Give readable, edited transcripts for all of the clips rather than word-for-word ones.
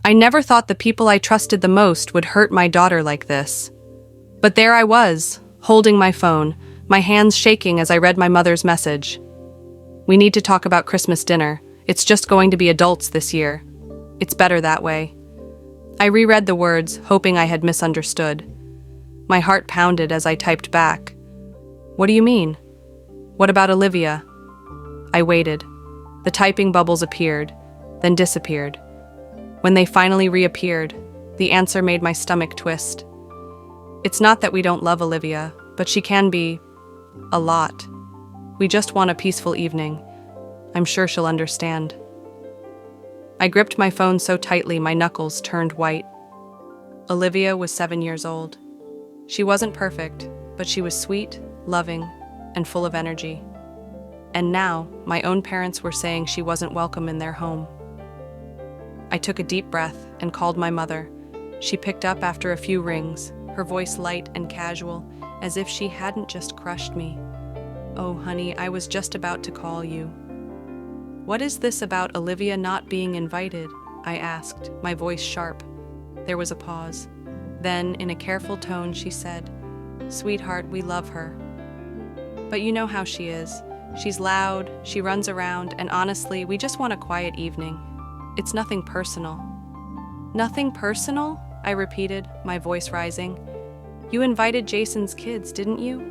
I never thought the people I trusted the most would hurt my daughter like this. But there I was, holding my phone, my hands shaking as I read my mother's message. "We need to talk about Christmas dinner. It's just going to be adults this year. It's better that way." I reread the words, hoping I had misunderstood. My heart pounded as I typed back. "What do you mean? What about Olivia?" I waited. The typing bubbles appeared, then disappeared. When they finally reappeared, the answer made my stomach twist. "It's not that we don't love Olivia, but she can be a lot. We just want a peaceful evening. I'm sure she'll understand." I gripped my phone so tightly my knuckles turned white. Olivia was 7 years old. She wasn't perfect, but she was sweet, loving, and full of energy. And now, my own parents were saying she wasn't welcome in their home. I took a deep breath and called my mother. She picked up after a few rings, her voice light and casual, as if she hadn't just crushed me. "Oh, honey, I was just about to call you." "What is this about Olivia not being invited?" I asked, my voice sharp. There was a pause. Then, in a careful tone, she said, "Sweetheart, we love her. But you know how she is. She's loud, she runs around, and honestly, we just want a quiet evening. It's nothing personal." "Nothing personal?" I repeated, my voice rising. "You invited Jason's kids, didn't you?"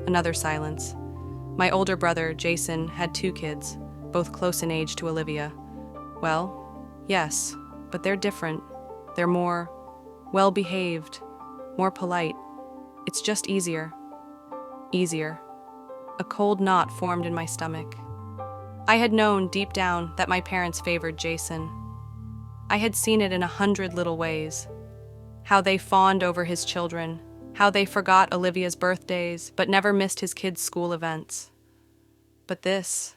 Another silence. My older brother, Jason, had 2 kids, both close in age to Olivia. "Well, yes, but they're different. They're more well-behaved, more polite. It's just easier." Easier. A cold knot formed in my stomach. I had known deep down that my parents favored Jason. I had seen it in 100 little ways. How they fawned over his children, how they forgot Olivia's birthdays, but never missed his kids' school events. But this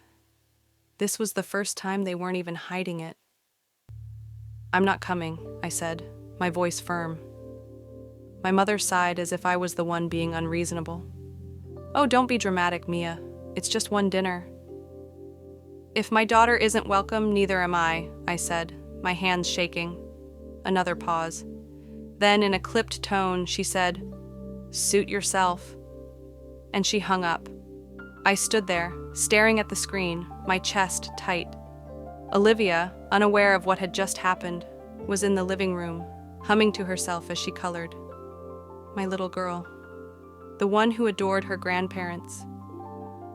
was the first time they weren't even hiding it. "I'm not coming," I said, my voice firm. My mother sighed as if I was the one being unreasonable. "Oh, don't be dramatic, Mia. It's just one dinner." "If my daughter isn't welcome, neither am I," I said, my hands shaking. Another pause. Then, in a clipped tone, she said, "Suit yourself." And she hung up. I stood there, staring at the screen, my chest tight. Olivia, unaware of what had just happened, was in the living room, humming to herself as she colored. My little girl. The one who adored her grandparents.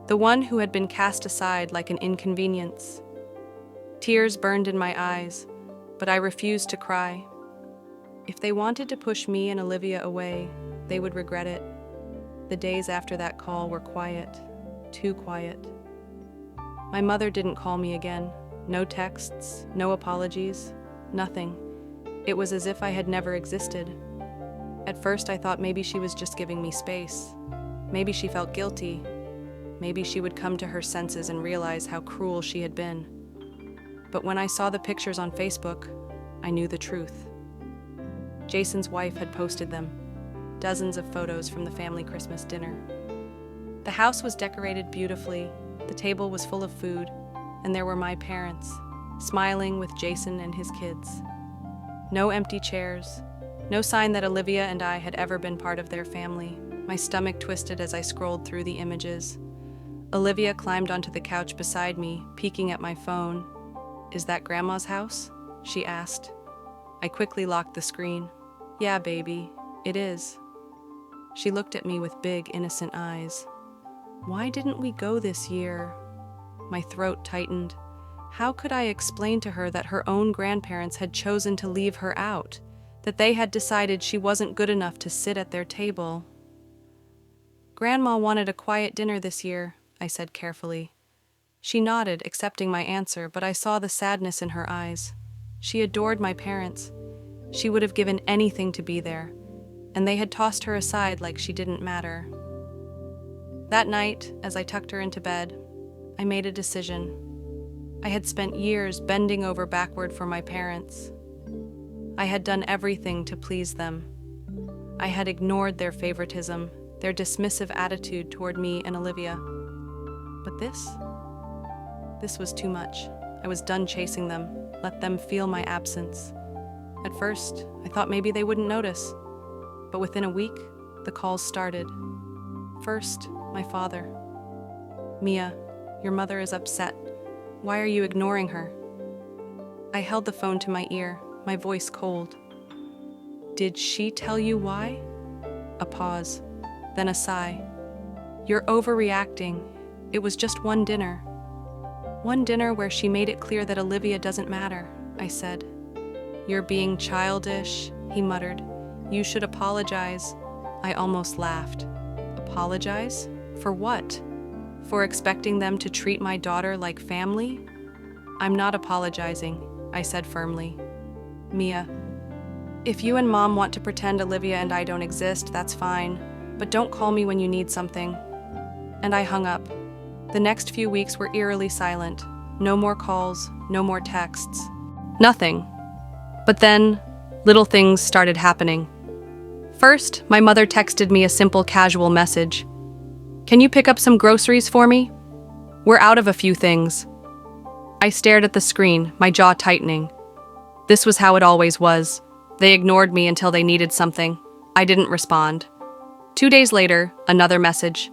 The one who had been cast aside like an inconvenience. Tears burned in my eyes, but I refused to cry. If they wanted to push me and Olivia away, they would regret it. The days after that call were quiet, too quiet. My mother didn't call me again. No texts, no apologies, nothing. It was as if I had never existed. At first I thought maybe she was just giving me space. Maybe she felt guilty. Maybe she would come to her senses and realize how cruel she had been. But when I saw the pictures on Facebook, I knew the truth. Jason's wife had posted them, dozens of photos from the family Christmas dinner. The house was decorated beautifully, the table was full of food, and there were my parents, smiling with Jason and his kids. No empty chairs, no sign that Olivia and I had ever been part of their family. My stomach twisted as I scrolled through the images. Olivia climbed onto the couch beside me, peeking at my phone. "Is that Grandma's house?" she asked. I quickly locked the screen. "Yeah, baby, it is." She looked at me with big, innocent eyes. "Why didn't we go this year?" My throat tightened. How could I explain to her that her own grandparents had chosen to leave her out, that they had decided she wasn't good enough to sit at their table? "Grandma wanted a quiet dinner this year," I said carefully. She nodded, accepting my answer, but I saw the sadness in her eyes. She adored my parents. She would have given anything to be there, and they had tossed her aside like she didn't matter. That night, as I tucked her into bed, I made a decision. I had spent years bending over backward for my parents. I had done everything to please them. I had ignored their favoritism, their dismissive attitude toward me and Olivia. But this was too much. I was done chasing them, let them feel my absence. At first, I thought maybe they wouldn't notice. But within a week, the calls started. First, my father. "Mia, your mother is upset. Why are you ignoring her?" I held the phone to my ear, my voice cold. "Did she tell you why?" A pause, then a sigh. "You're overreacting. It was just one dinner." "One dinner where she made it clear that Olivia doesn't matter," I said. "You're being childish," he muttered. "You should apologize." I almost laughed. Apologize? For what? For expecting them to treat my daughter like family? "I'm not apologizing," I said firmly. "Mia, if you and Mom want to pretend Olivia and I don't exist, that's fine, but don't call me when you need something." And I hung up. The next few weeks were eerily silent. No more calls, no more texts. Nothing. But then, little things started happening. First, my mother texted me a simple casual message. "Can you pick up some groceries for me? We're out of a few things." I stared at the screen, my jaw tightening. This was how it always was. They ignored me until they needed something. I didn't respond. 2 days later, another message.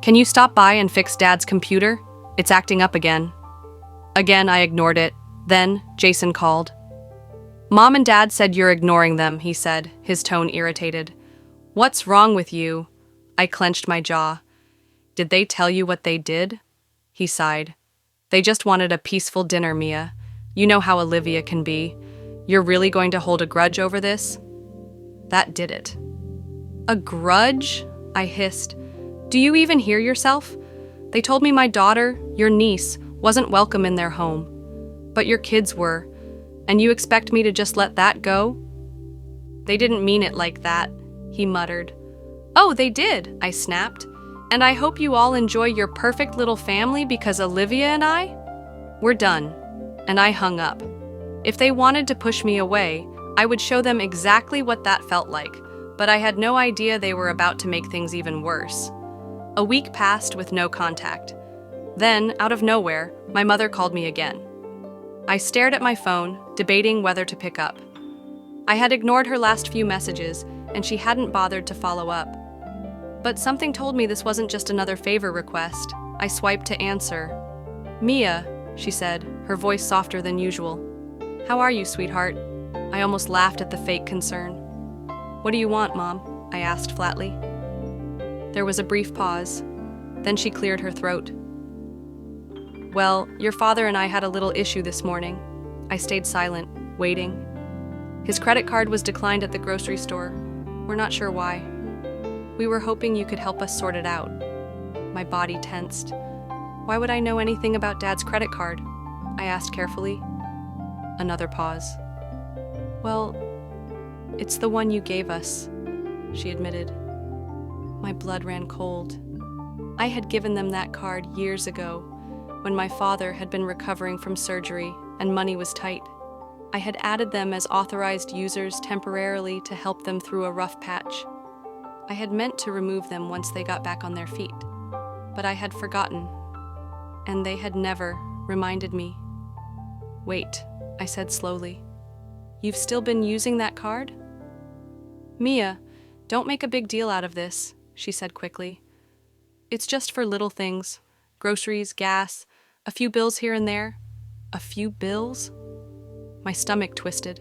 "Can you stop by and fix Dad's computer? It's acting up again." Again, I ignored it. Then, Jason called. "Mom and Dad said you're ignoring them," he said, his tone irritated. "What's wrong with you?" I clenched my jaw. "Did they tell you what they did?" He sighed. "They just wanted a peaceful dinner, Mia. You know how Olivia can be. You're really going to hold a grudge over this?" That did it. "A grudge?" I hissed. "Do you even hear yourself? They told me my daughter, your niece, wasn't welcome in their home. But your kids were. And you expect me to just let that go?" "They didn't mean it like that," he muttered. "Oh, they did," I snapped. "And I hope you all enjoy your perfect little family because Olivia and I? We're done." And I hung up. If they wanted to push me away, I would show them exactly what that felt like, but I had no idea they were about to make things even worse. A week passed with no contact. Then, out of nowhere, my mother called me again. I stared at my phone, debating whether to pick up. I had ignored her last few messages, and she hadn't bothered to follow up. But something told me this wasn't just another favor request. I swiped to answer. "Mia," she said, her voice softer than usual. "How are you, sweetheart?" I almost laughed at the fake concern. "What do you want, Mom?" I asked flatly. There was a brief pause. Then she cleared her throat. "Well, your father and I had a little issue this morning." I stayed silent, waiting. "His credit card was declined at the grocery store. We're not sure why. We were hoping you could help us sort it out." My body tensed. "Why would I know anything about Dad's credit card?" I asked carefully. Another pause. "Well, it's the one you gave us," she admitted. My blood ran cold. I had given them that card years ago, when my father had been recovering from surgery and money was tight. I had added them as authorized users temporarily to help them through a rough patch. I had meant to remove them once they got back on their feet, but I had forgotten, and they had never reminded me. "Wait," I said slowly. "You've still been using that card?" "Mia, don't make a big deal out of this," she said quickly. "It's just for little things. Groceries, gas, a few bills here and there." "A few bills?" My stomach twisted.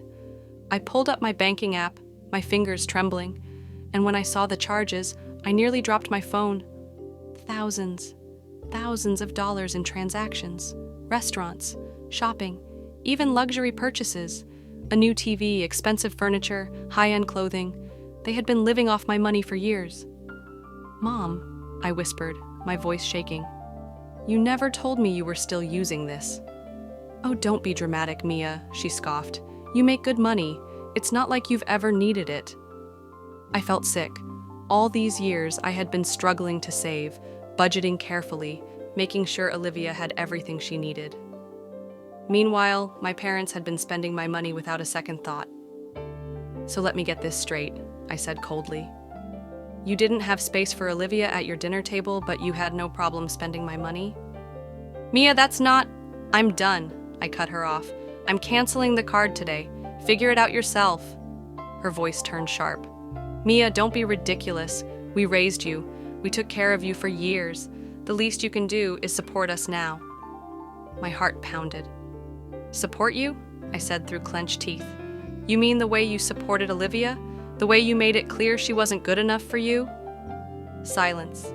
I pulled up my banking app, my fingers trembling, and when I saw the charges, I nearly dropped my phone. Thousands of dollars in transactions, restaurants, shopping, even luxury purchases, a new TV, expensive furniture, high-end clothing. They had been living off my money for years. "Mom," I whispered, my voice shaking. "You never told me you were still using this." "Oh, don't be dramatic, Mia," she scoffed. "You make good money. It's not like you've ever needed it." I felt sick. All these years, I had been struggling to save, budgeting carefully, making sure Olivia had everything she needed. Meanwhile, my parents had been spending my money without a second thought. "So let me get this straight," I said coldly. "You didn't have space for Olivia at your dinner table, but you had no problem spending my money?" "Mia, that's not—" "I'm done," I cut her off. "I'm canceling the card today. Figure it out yourself. Her voice turned sharp. Mia, don't be ridiculous. We raised you. We took care of you for years. The least you can do is support us now. My heart pounded. Support you? I said through clenched teeth. You mean the way you supported Olivia? The way you made it clear she wasn't good enough for you? Silence.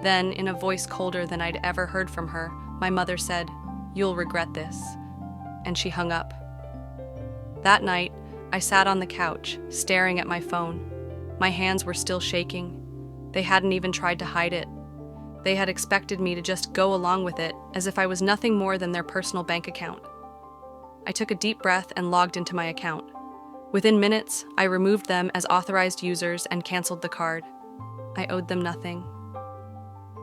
Then, in a voice colder than I'd ever heard from her, my mother said, "You'll regret this." And she hung up. That night, I sat on the couch, staring at my phone. My hands were still shaking. They hadn't even tried to hide it. They had expected me to just go along with it, as if I was nothing more than their personal bank account. I took a deep breath and logged into my account. Within minutes, I removed them as authorized users and canceled the card. I owed them nothing.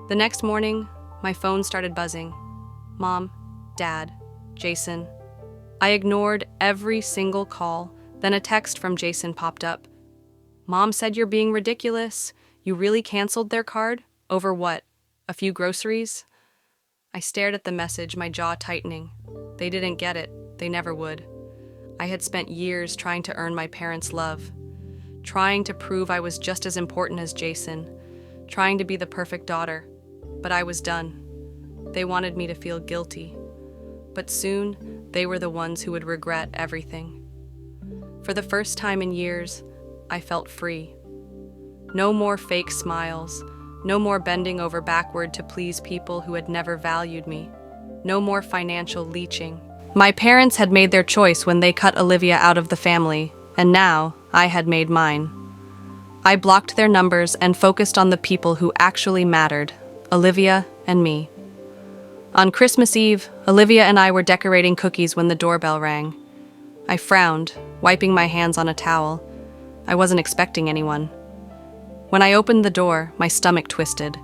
The next morning, my phone started buzzing. Mom, Dad, Jason. I ignored every single call, then a text from Jason popped up. Mom said you're being ridiculous. You really canceled their card? Over what? A few groceries? I stared at the message, my jaw tightening. They didn't get it. They never would. I had spent years trying to earn my parents' love, trying to prove I was just as important as Jason, trying to be the perfect daughter. But I was done. They wanted me to feel guilty. But soon, they were the ones who would regret everything. For the first time in years, I felt free. No more fake smiles, no more bending over backward to please people who had never valued me, no more financial leeching. My parents had made their choice when they cut Olivia out of the family, and now I had made mine. I blocked their numbers and focused on the people who actually mattered, Olivia and me. On Christmas Eve, Olivia and I were decorating cookies when the doorbell rang. I frowned, wiping my hands on a towel. I wasn't expecting anyone. When I opened the door, my stomach twisted.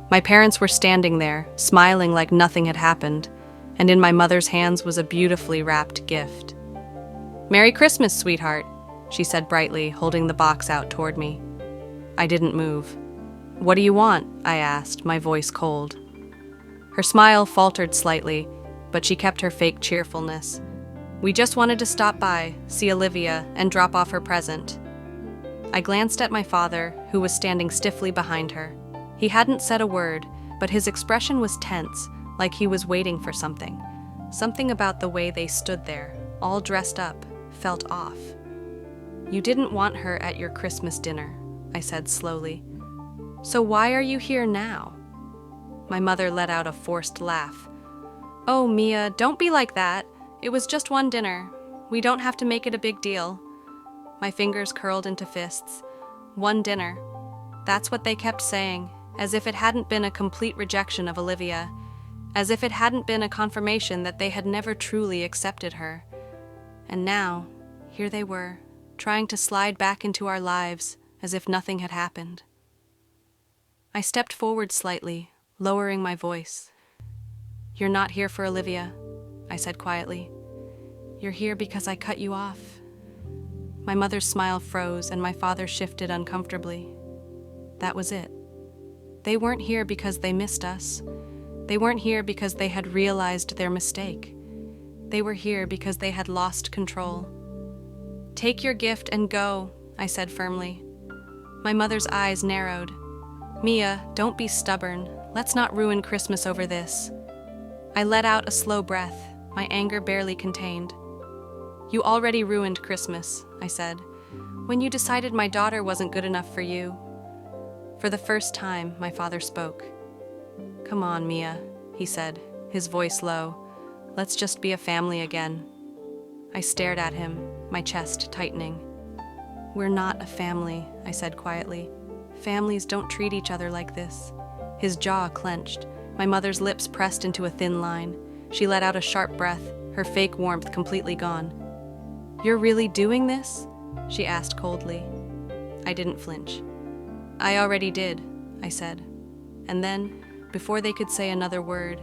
My parents were standing there, smiling like nothing had happened, and in my mother's hands was a beautifully wrapped gift. "Merry Christmas, sweetheart," she said brightly, holding the box out toward me. I didn't move. "What do you want?" I asked, my voice cold. Her smile faltered slightly, but she kept her fake cheerfulness. "We just wanted to stop by, see Olivia, and drop off her present." I glanced at my father, who was standing stiffly behind her. He hadn't said a word, but his expression was tense, like he was waiting for something. Something about the way they stood there, all dressed up, felt off. "You didn't want her at your Christmas dinner," I said slowly. "So why are you here now?" My mother let out a forced laugh. "Oh, Mia, don't be like that. It was just one dinner. We don't have to make it a big deal." My fingers curled into fists. One dinner. That's what they kept saying, as if it hadn't been a complete rejection of Olivia, as if it hadn't been a confirmation that they had never truly accepted her. And now, here they were, trying to slide back into our lives as if nothing had happened. I stepped forward slightly, lowering my voice. "You're not here for Olivia," I said quietly. "You're here because I cut you off." My mother's smile froze and my father shifted uncomfortably. That was it. They weren't here because they missed us. They weren't here because they had realized their mistake. They were here because they had lost control. "Take your gift and go," I said firmly. My mother's eyes narrowed. "Mia, don't be stubborn. Let's not ruin Christmas over this." I let out a slow breath, my anger barely contained. "You already ruined Christmas," I said, "when you decided my daughter wasn't good enough for you." For the first time, my father spoke. "Come on, Mia," he said, his voice low. "Let's just be a family again." I stared at him, my chest tightening. "We're not a family," I said quietly. "Families don't treat each other like this." His jaw clenched. My mother's lips pressed into a thin line. She let out a sharp breath, her fake warmth completely gone. "You're really doing this?" she asked coldly. I didn't flinch. "I already did," I said. And then, before they could say another word,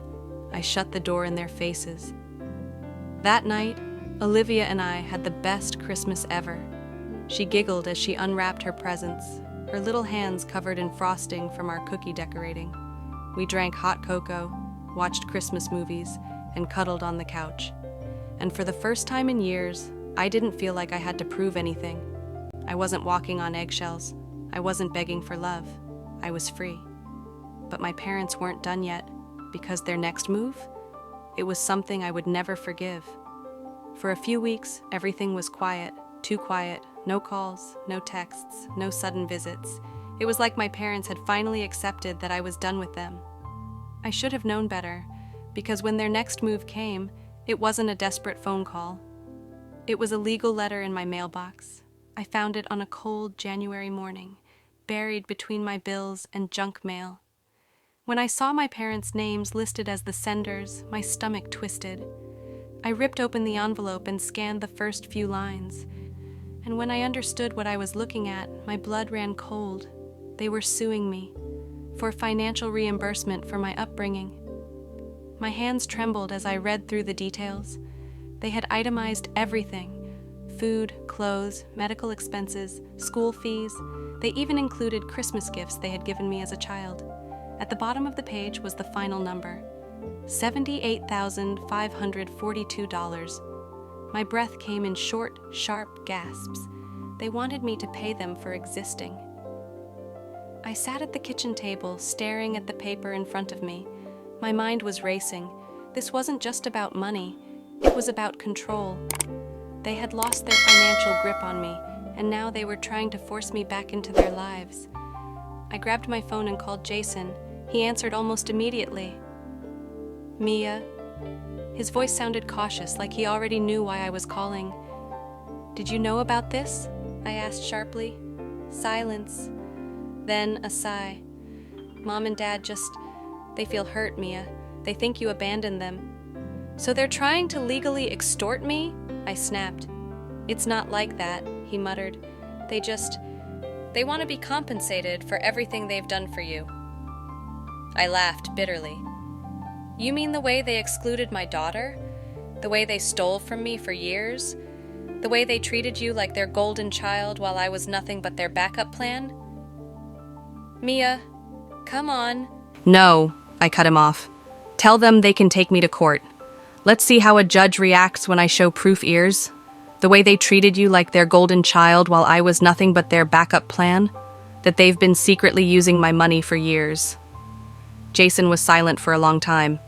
I shut the door in their faces. That night, Olivia and I had the best Christmas ever. She giggled as she unwrapped her presents, her little hands covered in frosting from our cookie decorating. We drank hot cocoa, watched Christmas movies, and cuddled on the couch. And for the first time in years, I didn't feel like I had to prove anything. I wasn't walking on eggshells. I wasn't begging for love. I was free. But my parents weren't done yet, because their next move? It was something I would never forgive. For a few weeks, everything was quiet, too quiet, no calls, no texts, no sudden visits. It was like my parents had finally accepted that I was done with them. I should have known better, because when their next move came, it wasn't a desperate phone call. It was a legal letter in my mailbox. I found it on a cold January morning, buried between my bills and junk mail. When I saw my parents' names listed as the senders, my stomach twisted. I ripped open the envelope and scanned the first few lines. And when I understood what I was looking at, my blood ran cold. They were suing me for financial reimbursement for my upbringing. My hands trembled as I read through the details. They had itemized everything: food, clothes, medical expenses, school fees. They even included Christmas gifts they had given me as a child. At the bottom of the page was the final number: $78,542. My breath came in short, sharp gasps. They wanted me to pay them for existing. I sat at the kitchen table, staring at the paper in front of me. My mind was racing. This wasn't just about money. It was about control. They had lost their financial grip on me, and now they were trying to force me back into their lives. I grabbed my phone and called Jason. He answered almost immediately. "Mia." His voice sounded cautious, like he already knew why I was calling. "Did you know about this?" I asked sharply. Silence. Then a sigh. "Mom and Dad they feel hurt, Mia. They think you abandoned them." "So they're trying to legally extort me?" I snapped. "It's not like that," he muttered. They want to be compensated for everything they've done for you." I laughed bitterly. "You mean the way they excluded my daughter? The way they stole from me for years? The way they treated you like their golden child while I was nothing but their backup plan?" "Mia, come on." "No," I cut him off. "Tell them they can take me to court. Let's see how a judge reacts when I show proof ears. The way they treated you like their golden child while I was nothing but their backup plan? That they've been secretly using my money for years." Jason was silent for a long time.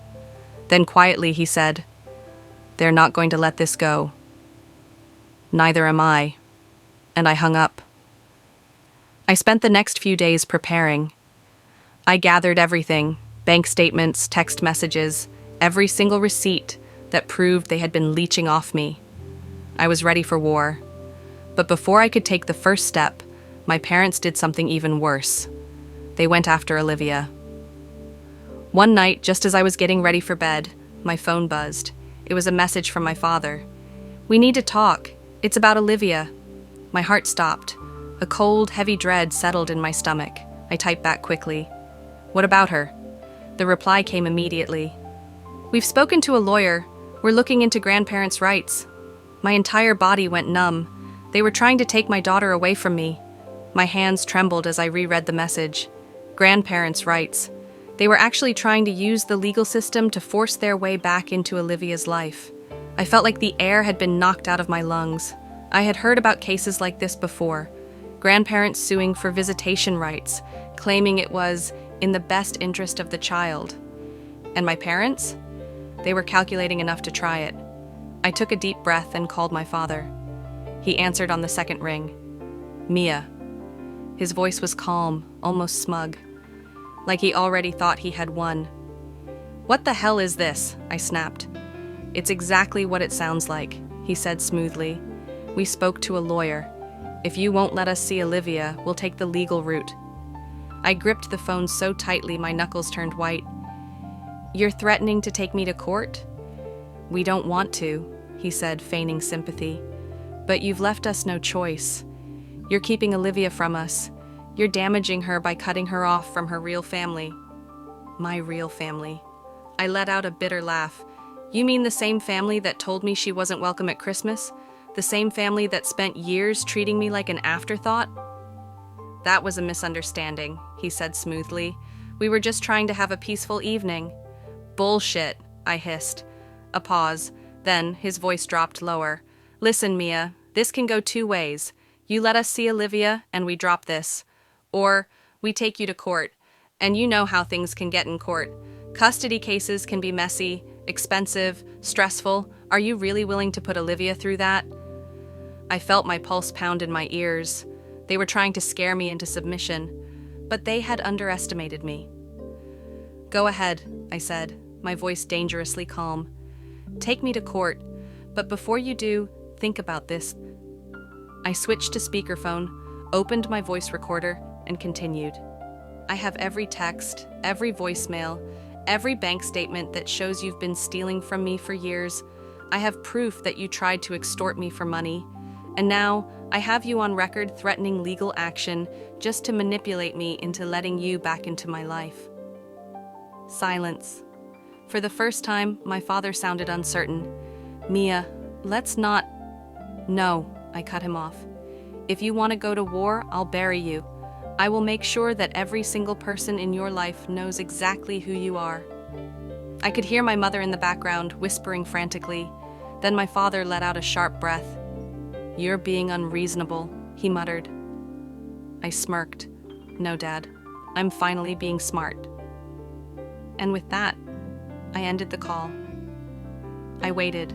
Then quietly he said, "They're not going to let this go." "Neither am I." And I hung up. I spent the next few days preparing. I gathered everything: bank statements, text messages, every single receipt that proved they had been leeching off me. I was ready for war. But before I could take the first step, my parents did something even worse. They went after Olivia. One night, just as I was getting ready for bed, my phone buzzed. It was a message from my father. "We need to talk. It's about Olivia." My heart stopped. A cold, heavy dread settled in my stomach. I typed back quickly. "What about her?" The reply came immediately. "We've spoken to a lawyer. We're looking into grandparents' rights." My entire body went numb. They were trying to take my daughter away from me. My hands trembled as I reread the message. Grandparents' rights. They were actually trying to use the legal system to force their way back into Olivia's life. I felt like the air had been knocked out of my lungs. I had heard about cases like this before. Grandparents suing for visitation rights, claiming it was in the best interest of the child. And my parents? They were calculating enough to try it. I took a deep breath and called my father. He answered on the second ring. "Mia." His voice was calm, almost smug, like he already thought he had won. "What the hell is this?" I snapped. "It's exactly what it sounds like," he said smoothly. "We spoke to a lawyer. If you won't let us see Olivia, we'll take the legal route." I gripped the phone so tightly my knuckles turned white. "You're threatening to take me to court?" "We don't want to," he said, feigning sympathy. "But you've left us no choice. You're keeping Olivia from us. You're damaging her by cutting her off from her real family." "My real family." I let out a bitter laugh. "You mean the same family that told me she wasn't welcome at Christmas? The same family that spent years treating me like an afterthought?" "That was a misunderstanding," he said smoothly. "We were just trying to have a peaceful evening." "Bullshit," I hissed. A pause. Then his voice dropped lower. Listen, Mia, this can go two ways. You let us see Olivia and we drop this. Or we take you to court. And you know how things can get in court. Custody cases can be messy, expensive, stressful. Are you really willing to put Olivia through that? I felt my pulse pound in my ears. They were trying to scare me into submission, but they had underestimated me. Go ahead, I said, my voice dangerously calm. Take me to court, but before you do, think about this. I switched to speakerphone, opened my voice recorder, and continued. I have every text, every voicemail, every bank statement that shows you've been stealing from me for years. I have proof that you tried to extort me for money. And now, I have you on record threatening legal action just to manipulate me into letting you back into my life. Silence. For the first time, my father sounded uncertain. Mia, let's not... No, I cut him off. If you want to go to war, I'll bury you. I will make sure that every single person in your life knows exactly who you are. I could hear my mother in the background whispering frantically. Then my father let out a sharp breath. You're being unreasonable, he muttered. I smirked. No, Dad. I'm finally being smart. And with that, I ended the call. I waited.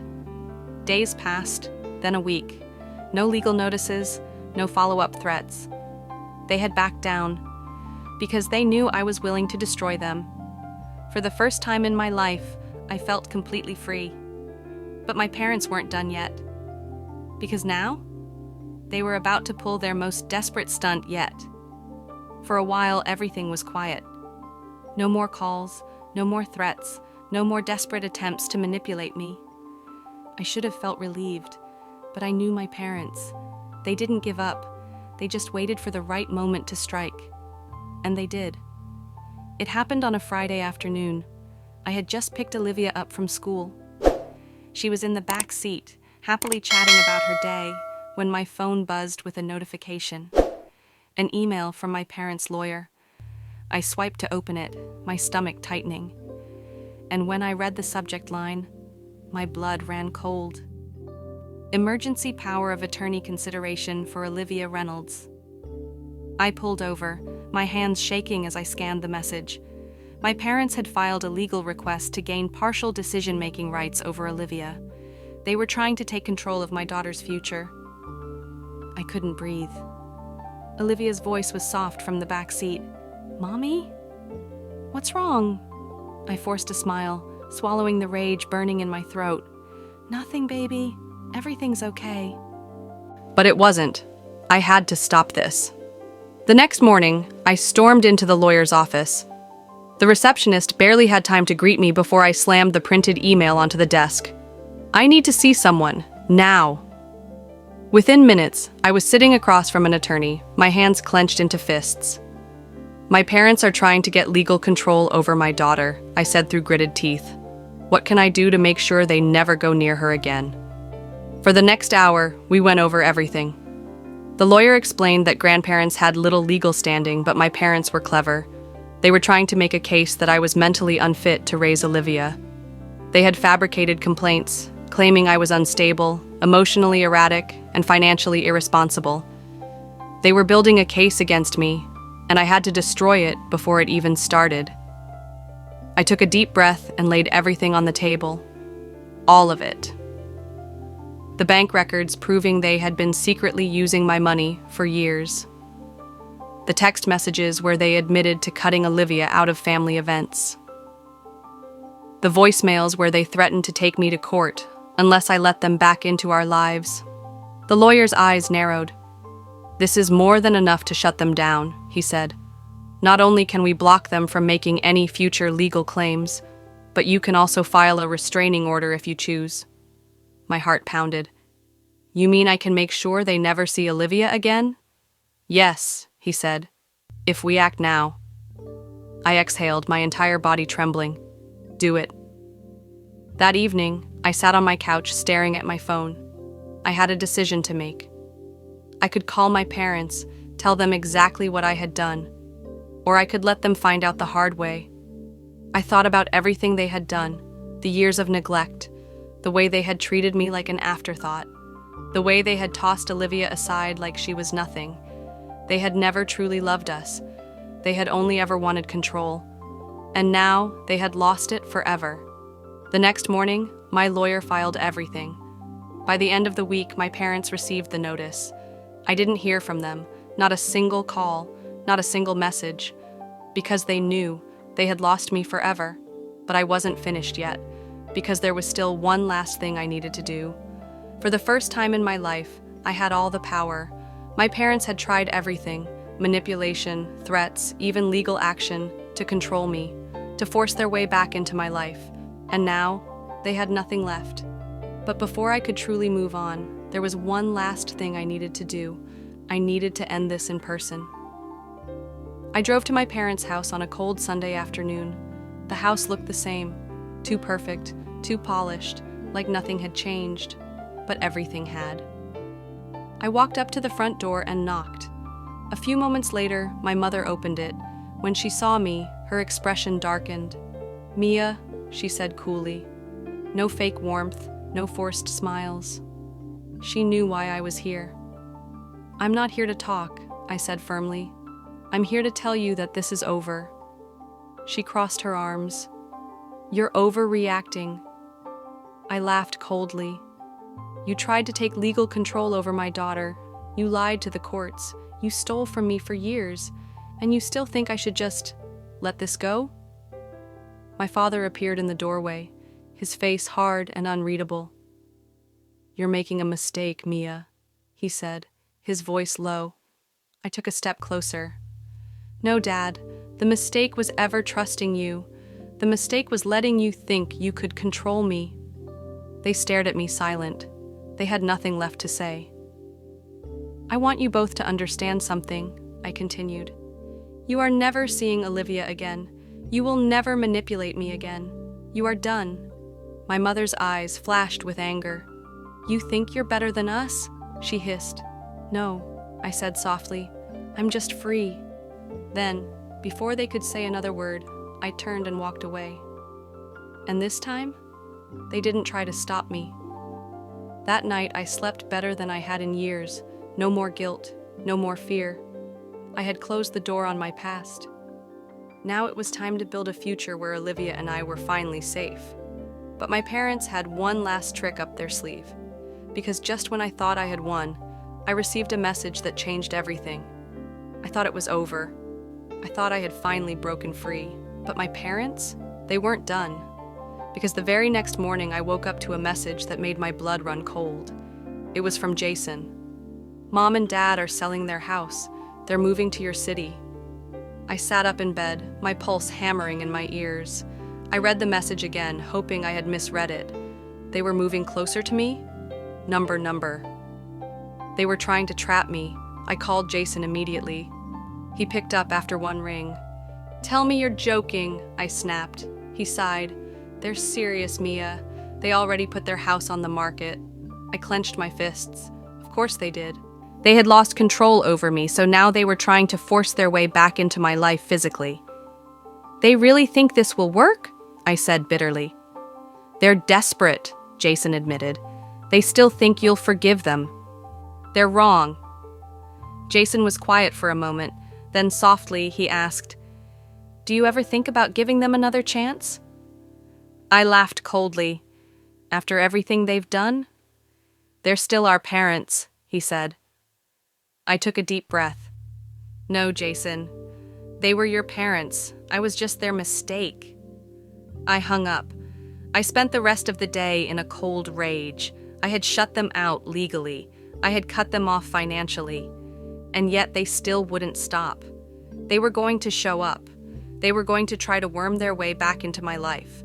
Days passed, then a week. No legal notices, no follow-up threats. They had backed down because they knew I was willing to destroy them. For the first time in my life, I felt completely free. But my parents weren't done yet. Because now, they were about to pull their most desperate stunt yet. For a while, everything was quiet. No more calls, no more threats, no more desperate attempts to manipulate me. I should have felt relieved, but I knew my parents. They didn't give up. They just waited for the right moment to strike. And they did. It happened on a Friday afternoon. I had just picked Olivia up from school. She was in the back seat, happily chatting about her day, when my phone buzzed with a notification. An email from my parents' lawyer. I swiped to open it, my stomach tightening. And when I read the subject line, my blood ran cold. Emergency power of attorney consideration for Olivia Reynolds. I pulled over, my hands shaking as I scanned the message. My parents had filed a legal request to gain partial decision-making rights over Olivia. They were trying to take control of my daughter's future. I couldn't breathe. Olivia's voice was soft from the back seat. Mommy? What's wrong? I forced a smile, swallowing the rage burning in my throat. Nothing, baby. Everything's okay. But it wasn't. I had to stop this. The next morning, I stormed into the lawyer's office. The receptionist barely had time to greet me before I slammed the printed email onto the desk. I need to see someone, now. Within minutes, I was sitting across from an attorney, my hands clenched into fists. My parents are trying to get legal control over my daughter, I said through gritted teeth. What can I do to make sure they never go near her again? For the next hour, we went over everything. The lawyer explained that grandparents had little legal standing, but my parents were clever. They were trying to make a case that I was mentally unfit to raise Olivia. They had fabricated complaints, claiming I was unstable, emotionally erratic, and financially irresponsible. They were building a case against me, and I had to destroy it before it even started. I took a deep breath and laid everything on the table. All of it. The bank records proving they had been secretly using my money for years. The text messages where they admitted to cutting Olivia out of family events. The voicemails where they threatened to take me to court unless I let them back into our lives. The lawyer's eyes narrowed. This is more than enough to shut them down, he said. Not only can we block them from making any future legal claims, but you can also file a restraining order if you choose. My heart pounded. You mean I can make sure they never see Olivia again? Yes, he said. If we act now. I exhaled, my entire body trembling. Do it. That evening, I sat on my couch staring at my phone. I had a decision to make. I could call my parents, tell them exactly what I had done, or I could let them find out the hard way. I thought about everything they had done, the years of neglect, the way they had treated me like an afterthought. The way they had tossed Olivia aside like she was nothing. They had never truly loved us. They had only ever wanted control. And now they had lost it forever. The next morning, my lawyer filed everything. By the end of the week, my parents received the notice. I didn't hear from them, not a single call, not a single message, because they knew they had lost me forever. But I wasn't finished yet, because there was still one last thing I needed to do. For the first time in my life, I had all the power. My parents had tried everything, manipulation, threats, even legal action, to control me, to force their way back into my life. And now, they had nothing left. But before I could truly move on, there was one last thing I needed to do. I needed to end this in person. I drove to my parents' house on a cold Sunday afternoon. The house looked the same, too perfect, too polished, like nothing had changed, but everything had. I walked up to the front door and knocked. A few moments later, my mother opened it. When she saw me, her expression darkened. "Mia," she said coolly. No fake warmth, no forced smiles. She knew why I was here. "I'm not here to talk," I said firmly. "I'm here to tell you that this is over." She crossed her arms. "You're overreacting." I laughed coldly. "You tried to take legal control over my daughter. You lied to the courts. You stole from me for years. And you still think I should just let this go?" My father appeared in the doorway, his face hard and unreadable. "You're making a mistake, Mia," he said, his voice low. I took a step closer. "No, Dad. The mistake was ever trusting you. The mistake was letting you think you could control me." They stared at me silent. They had nothing left to say. "I want you both to understand something," I continued. "You are never seeing Olivia again. You will never manipulate me again. You are done." My mother's eyes flashed with anger. "You think you're better than us?" she hissed. "No," I said softly. "I'm just free." Then, before they could say another word, I turned and walked away. And this time, they didn't try to stop me. That night, I slept better than I had in years. No more guilt, no more fear. I had closed the door on my past. Now it was time to build a future where Olivia and I were finally safe. But my parents had one last trick up their sleeve. Because just when I thought I had won, I received a message that changed everything. I thought it was over. I thought I had finally broken free. But my parents? They weren't done. Because the very next morning I woke up to a message that made my blood run cold. It was from Jason. "Mom and Dad are selling their house. They're moving to your city." I sat up in bed, my pulse hammering in my ears. I read the message again, hoping I had misread it. They were moving closer to me? Number. They were trying to trap me. I called Jason immediately. He picked up after one ring. "Tell me you're joking," I snapped. He sighed. "They're serious, Mia. They already put their house on the market." I clenched my fists. Of course they did. They had lost control over me, so now they were trying to force their way back into my life physically. "They really think this will work?" I said bitterly. "They're desperate," Jason admitted. "They still think you'll forgive them. They're wrong." Jason was quiet for a moment. Then softly he asked, "Do you ever think about giving them another chance?" I laughed coldly. "After everything they've done?" "They're still our parents," he said. I took a deep breath. "No, Jason. They were your parents. I was just their mistake." I hung up. I spent the rest of the day in a cold rage. I had shut them out legally. I had cut them off financially. And yet they still wouldn't stop. They were going to show up. They were going to try to worm their way back into my life.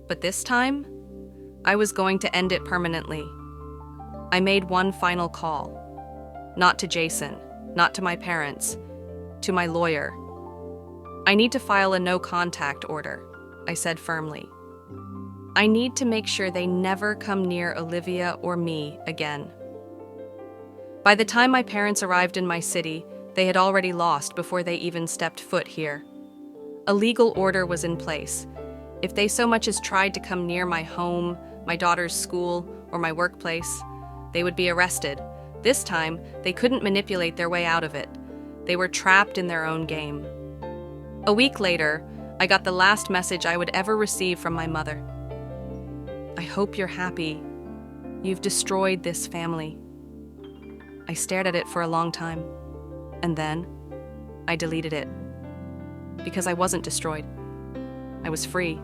But this time, I was going to end it permanently. I made one final call. Not to Jason, not to my parents, to my lawyer. "I need to file a no-contact order," I said firmly. "I need to make sure they never come near Olivia or me again." By the time my parents arrived in my city, they had already lost before they even stepped foot here. A legal order was in place. If they so much as tried to come near my home, my daughter's school, or my workplace, They would be arrested. This time, they couldn't manipulate their way out of it. They were trapped in their own game. A week later, I got the last message I would ever receive from my mother. "I hope you're happy. You've destroyed this family." I stared at it for a long time, and then I deleted it. Because I wasn't destroyed. I was free.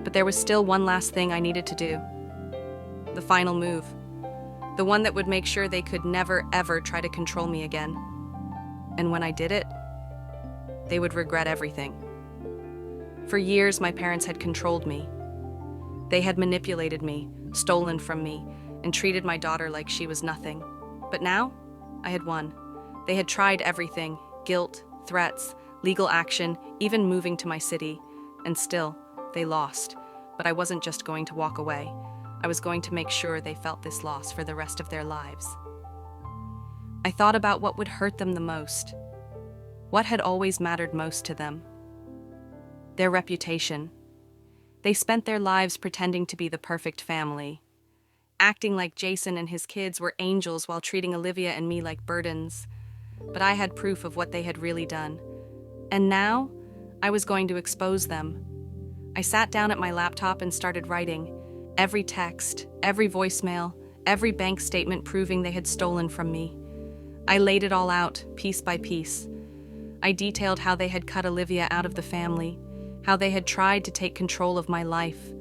But there was still one last thing I needed to do. The final move. The one that would make sure they could never, ever try to control me again. And when I did it, they would regret everything. For years, my parents had controlled me. They had manipulated me, stolen from me, and treated my daughter like she was nothing. But now, I had won. They had tried everything: guilt, threats, legal action, even moving to my city. And still, they lost. But I wasn't just going to walk away. I was going to make sure they felt this loss for the rest of their lives. I thought about what would hurt them the most. What had always mattered most to them? Their reputation. They spent their lives pretending to be the perfect family, acting like Jason and his kids were angels while treating Olivia and me like burdens. But I had proof of what they had really done. And now, I was going to expose them. I sat down at my laptop and started writing. Every text, every voicemail, every bank statement proving they had stolen from me. I laid it all out, piece by piece. I detailed how they had cut Olivia out of the family, how they had tried to take control of my life,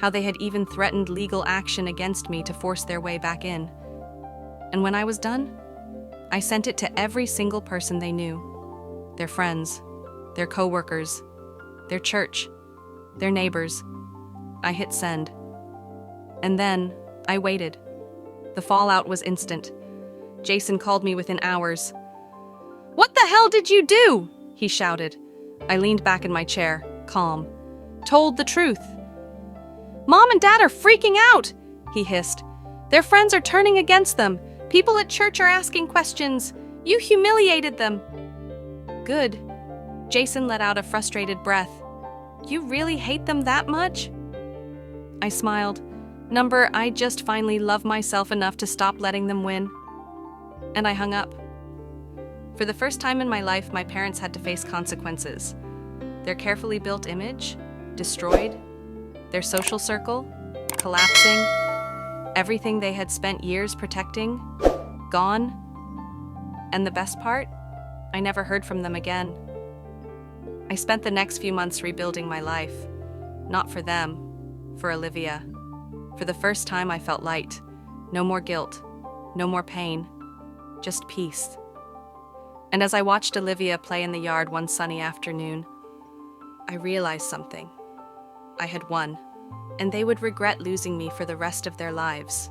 how they had even threatened legal action against me to force their way back in. And when I was done, I sent it to every single person they knew. Their friends, their coworkers, their church, their neighbors. I hit send. And then, I waited. The fallout was instant. Jason called me within hours. "What the hell did you do?" he shouted. I leaned back in my chair, calm. "Told the truth." "Mom and Dad are freaking out," he hissed. "Their friends are turning against them. People at church are asking questions. You humiliated them." "Good." Jason let out a frustrated breath. "You really hate them that much?" I smiled. "Number, I just finally love myself enough to stop letting them win." And I hung up. For the first time in my life, my parents had to face consequences. Their carefully built image, destroyed. Their social circle, collapsing. Everything they had spent years protecting, gone. And the best part? I never heard from them again. I spent the next few months rebuilding my life. Not for them, for Olivia. For the first time, I felt light. No more guilt, no more pain, just peace. And as I watched Olivia play in the yard one sunny afternoon, I realized something. I had won, and they would regret losing me for the rest of their lives.